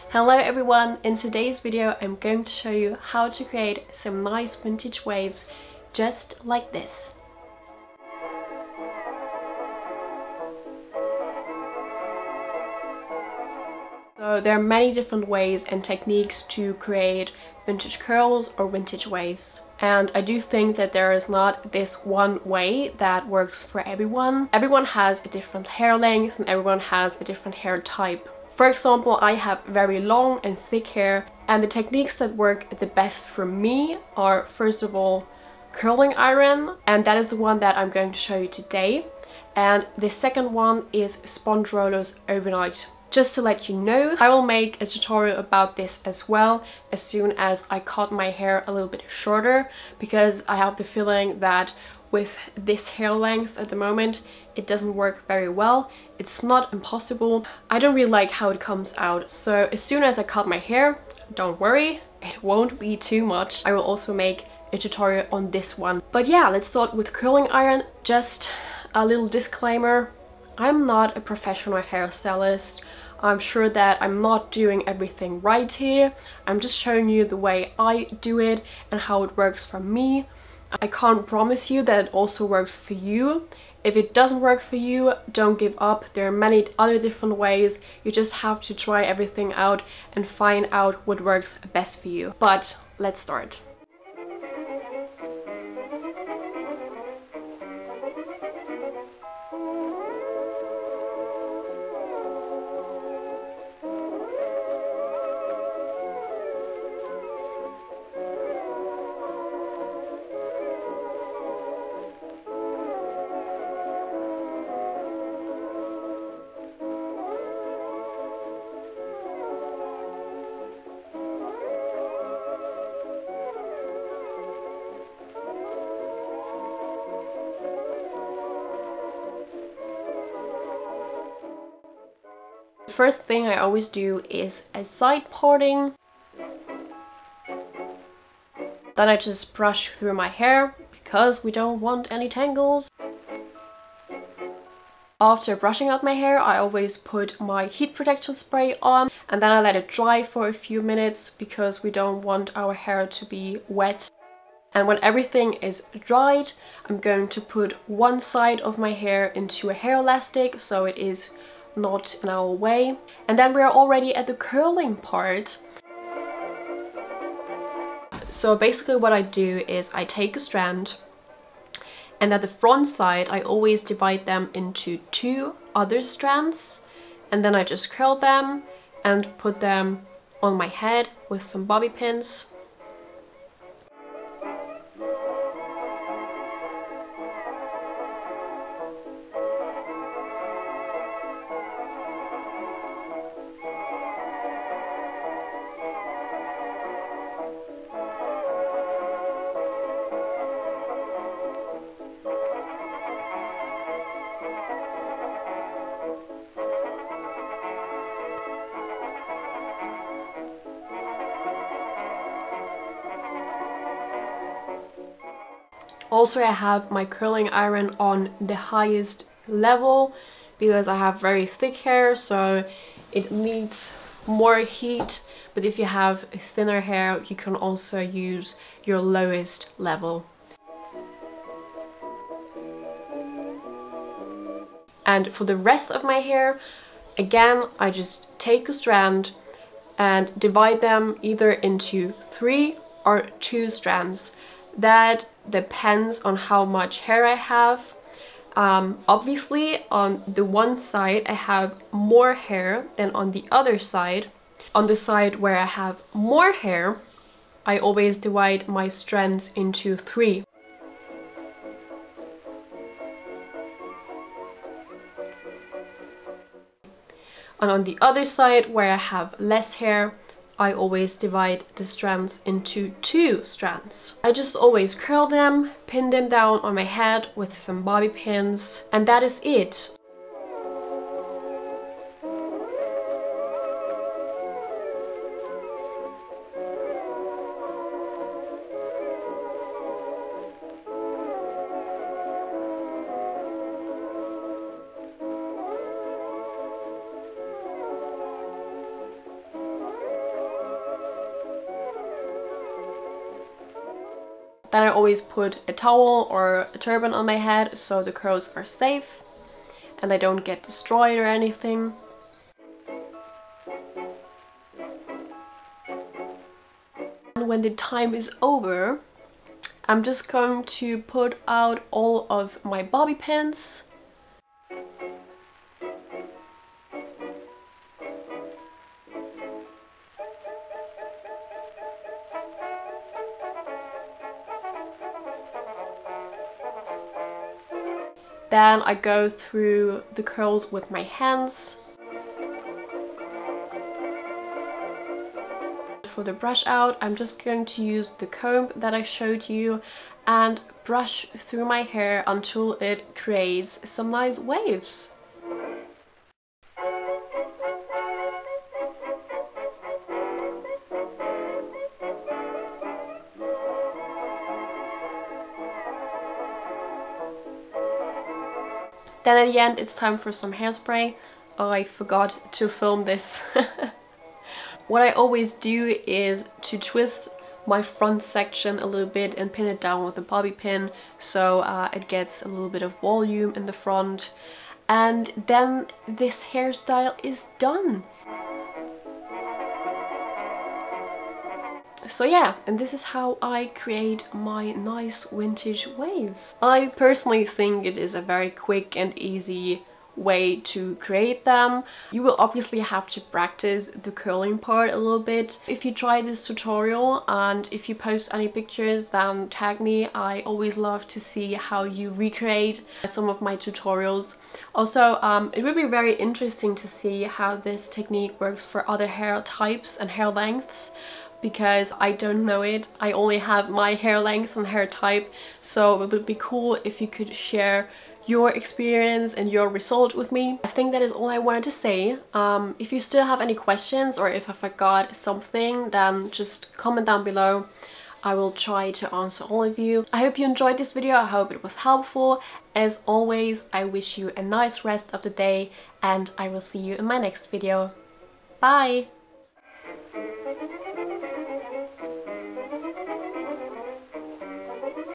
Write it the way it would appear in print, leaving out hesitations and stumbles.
Hello everyone, in today's video I'm going to show you how to create some nice vintage waves just like this. So there are many different ways and techniques to create vintage curls or vintage waves. And I do think that there is not this one way that works for everyone. Everyone has a different hair length and everyone has a different hair type. For example, I have very long and thick hair, and the techniques that work the best for me are, first of all, curling iron, and that is the one that I'm going to show you today. And the second one is sponge rollers overnight. Just to let you know, I will make a tutorial about this as well as soon as I cut my hair a little bit shorter, because I have the feeling that with this hair length at the moment it doesn't work very well. It's not impossible. I don't really like how it comes out, so as soon as I cut my hair, don't worry, it won't be too much. I will also make a tutorial on this one. But yeah, let's start with curling iron. Just a little disclaimer, I'm not a professional hairstylist. I'm sure that I'm not doing everything right here. I'm just showing you the way I do it and how it works for me. I can't promise you that it also works for you. If it doesn't work for you, don't give up. There are many other different ways. You just have to try everything out and find out what works best for you. But let's start. The first thing I always do is a side parting. Then I just brush through my hair because we don't want any tangles. After brushing out my hair, I always put my heat protection spray on and then I let it dry for a few minutes because we don't want our hair to be wet. And when everything is dried, I'm going to put one side of my hair into a hair elastic so it is not in our way. And then we're already at the curling part. So basically what I do is I take a strand, and at the front side I always divide them into two other strands, and then I just curl them and put them on my head with some bobby pins. Also, I have my curling iron on the highest level because I have very thick hair, so it needs more heat. But if you have thinner hair, you can also use your lowest level. And for the rest of my hair, again, I just take a strand and divide them either into 3 or 2 strands. That depends on how much hair I have. Obviously, on the one side I have more hair than on the other side. On the side where I have more hair, I always divide my strands into 3. And on the other side where I have less hair, I always divide the strands into 2 strands. I just always curl them, pin them down on my head with some bobby pins, and that is it. Then I always put a towel or a turban on my head so the curls are safe and they don't get destroyed or anything. And when the time is over, I'm just going to put out all of my bobby pins. Then I go through the curls with my hands. For the brush out, I'm just going to use the comb that I showed you and brush through my hair until it creates some nice waves. Then at the end it's time for some hairspray. I forgot to film this. What I always do is to twist my front section a little bit and pin it down with a bobby pin so it gets a little bit of volume in the front, and then this hairstyle is done. So yeah, and this is how I create my nice vintage waves. I personally think it is a very quick and easy way to create them. You will obviously have to practice the curling part a little bit. If you try this tutorial and if you post any pictures, then tag me. I always love to see how you recreate some of my tutorials. Also, it would be very interesting to see how this technique works for other hair types and hair lengths, because I don't know it. I only have my hair length and hair type, so it would be cool if you could share your experience and your result with me. I think that is all I wanted to say. If you still have any questions or if I forgot something, then just comment down below. I will try to answer all of you. I hope you enjoyed this video. I hope it was helpful. As always, I wish you a nice rest of the day and I will see you in my next video. Bye!